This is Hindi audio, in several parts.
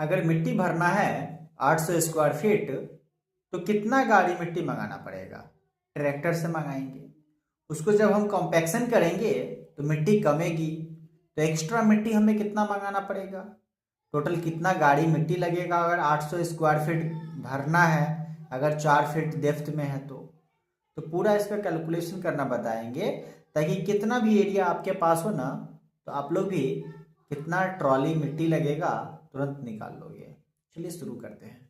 अगर मिट्टी भरना है 800 स्क्वायर फीट तो कितना गाड़ी मिट्टी मंगाना पड़ेगा? ट्रैक्टर से मंगाएंगे। उसको जब हम कॉम्पैक्शन करेंगे तो मिट्टी कमेगी, तो एक्स्ट्रा मिट्टी हमें कितना मंगाना पड़ेगा? टोटल कितना गाड़ी मिट्टी लगेगा अगर 800 स्क्वायर फीट भरना है, अगर 4 फीट डेप्थ में है तो पूरा इसका कैलकुलेशन करना बताएंगे, ताकि कितना भी एरिया आपके पास हो ना, तो आप लोग भी कितना ट्रॉली मिट्टी लगेगा तुरंत निकाल लोगे। चलिए शुरू करते हैं।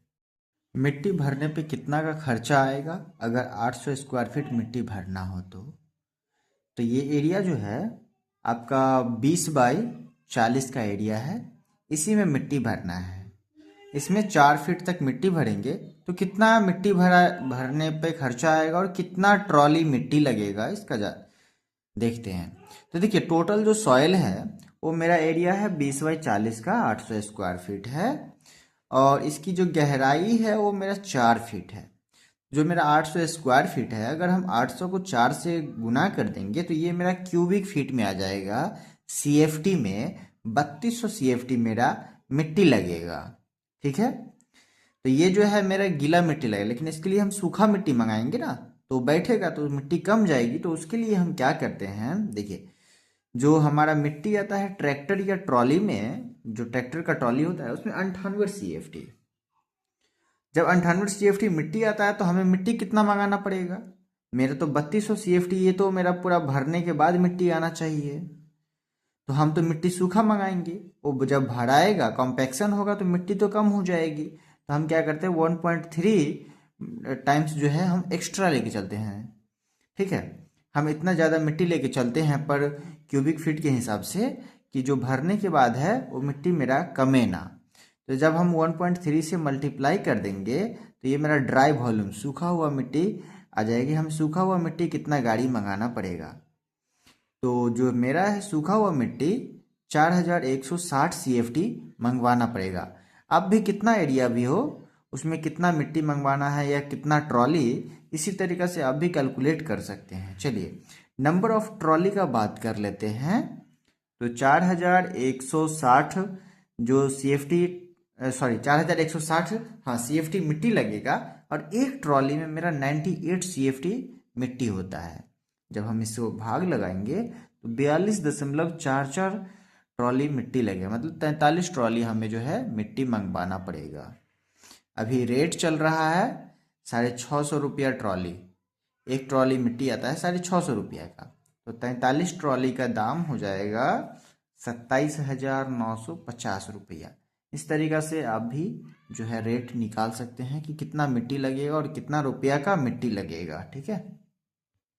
मिट्टी भरने पे कितना का खर्चा आएगा अगर 800 स्क्वायर फीट मिट्टी भरना हो तो ये एरिया जो है आपका 20 बाई 40 का एरिया है। इसी में मिट्टी भरना है। इसमें 4 फीट तक मिट्टी भरेंगे तो कितना मिट्टी भरने पे खर्चा आएगा और कितना ट्रॉली मिट्टी लगेगा इसका देखते हैं। तो देखिए, टोटल जो सॉइल है वो मेरा एरिया है 20 बाई 40 का, 800 स्क्वायर फीट है। और इसकी जो गहराई है वो मेरा 4 फीट है। जो मेरा 800 स्क्वायर फीट है, अगर हम 800 को 4 से गुना कर देंगे तो ये मेरा क्यूबिक फीट में आ जाएगा। सीएफटी में 3200 सीएफटी मेरा मिट्टी लगेगा। ठीक है, तो ये जो है मेरा गीला मिट्टी लगेगा, लेकिन इसके लिए हम सूखा मिट्टी मंगाएंगे ना, तो बैठेगा तो मिट्टी कम जाएगी। तो उसके लिए हम क्या करते हैं, देखिए, जो हमारा मिट्टी आता है ट्रैक्टर या ट्रॉली में, जो ट्रैक्टर का ट्रॉली होता है उसमें 98 सीएफटी। जब 98 सीएफटी मिट्टी आता है तो हमें मिट्टी कितना मंगाना पड़ेगा? मेरा तो 3200 सीएफटी, ये तो मेरा पूरा भरने के बाद मिट्टी आना चाहिए। तो हम तो मिट्टी सूखा मंगाएंगे, वो जब भराएगा कॉम्पैक्शन होगा तो मिट्टी तो कम हो जाएगी। तो हम क्या करते हैं, 1.3 टाइम्स जो है हम एक्स्ट्रा लेके चलते हैं। ठीक है, हम इतना ज़्यादा मिट्टी लेके चलते हैं पर क्यूबिक फीट के हिसाब से, कि जो भरने के बाद है वो मिट्टी मेरा कमे ना। तो जब हम 1.3 से मल्टीप्लाई कर देंगे तो ये मेरा ड्राई वॉल्यूम, सूखा हुआ मिट्टी आ जाएगी। हम सूखा हुआ मिट्टी कितना गाड़ी मंगाना पड़ेगा? तो जो मेरा है सूखा हुआ मिट्टी 4160 सीएफटी मंगवाना पड़ेगा। अब भी कितना एरिया भी हो उसमें कितना मिट्टी मंगवाना है या कितना ट्रॉली, इसी तरीक़े से आप भी कैलकुलेट कर सकते हैं। चलिए, नंबर ऑफ ट्रॉली का बात कर लेते हैं। तो 4160 जो सीएफटी, सॉरी 4160, हाँ, सीएफटी मिट्टी लगेगा। और एक ट्रॉली में मेरा 98 सीएफटी मिट्टी होता है। जब हम इसको भाग लगाएंगे तो 42.44 ट्रॉली मिट्टी लगेगा, मतलब 43 ट्रॉली हमें जो है मिट्टी मंगवाना पड़ेगा। अभी रेट चल रहा है 650 रुपया ट्रॉली। एक ट्रॉली मिट्टी आता है 650 रुपया का, तो 43 ट्रॉली का दाम हो जाएगा 27,950 रुपया। इस तरीक़ा से आप भी जो है रेट निकाल सकते हैं कि कितना मिट्टी लगेगा और कितना रुपया का मिट्टी लगेगा। ठीक है।